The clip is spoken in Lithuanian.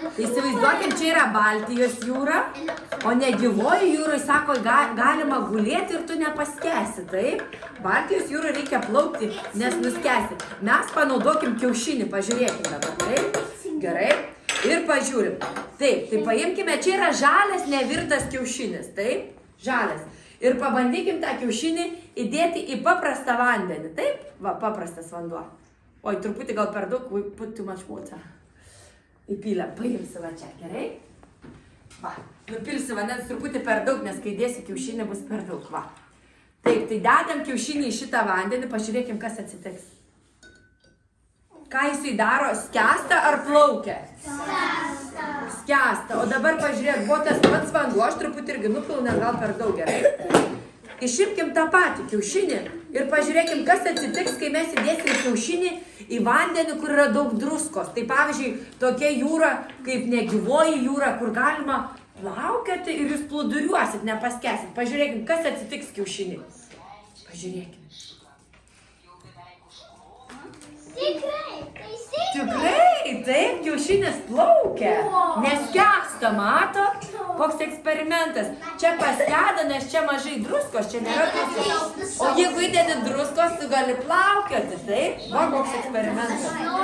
Įsivaizduokim, čia yra Baltijos jūra, o negyvoji jūrai, sako, galima gulėti ir tu nepaskesi, taip? Baltijos jūrai reikia plaukti, nes nuskesi. Mes panaudokim kiaušinį, pažiūrėkime dabar, taip? Gerai. Ir pažiūrim. Taip, tai paimkime, čia yra žalias nevirtas kiaušinis, taip? Žalias. Ir pabandykim tą kiaušinį įdėti į paprastą vandenį, taip? Va, paprastas vanduo. Oi, truputį gal per daug, put too much water. Įpylę, paimsi va čia, gerai? Va, nupilsi vandens truputį per daug, nes kai dėsi kiaušinį bus per daug, va. Taip, tai dedam kiaušinį į šitą vandenį, pažiūrėkim, kas atsitiks. Ką jisai daro, skęsta ar plaukia? Skęsta. Skęsta, o dabar pažiūrėk, buvo tas pats vanduo, aš truputį irgi nupilau, nes gal per daug, gerai? Išimkim tą patį kiaušinį ir pažiūrėkim, kas atsitiks, kai mes įdėsim kiaušinį į vandenį, kur yra daug druskos. Tai pavyzdžiui, tokia jūra, kaip negyvoji jūra, kur galima plaukioti ir jūs plūduriuosit, nepaskesit. Pažiūrėkim, kas atsitiks kiaušinį. Pažiūrėkim. Tikrai, taip, kiaušinis plaukia, neskęsta, mato? Koks eksperimentas. Čia paskeda, nes čia mažai druskos, čia nėra druskos. O jeigu įdedi druskos, tu gali plaukioti, taip? Va, koks eksperimentas.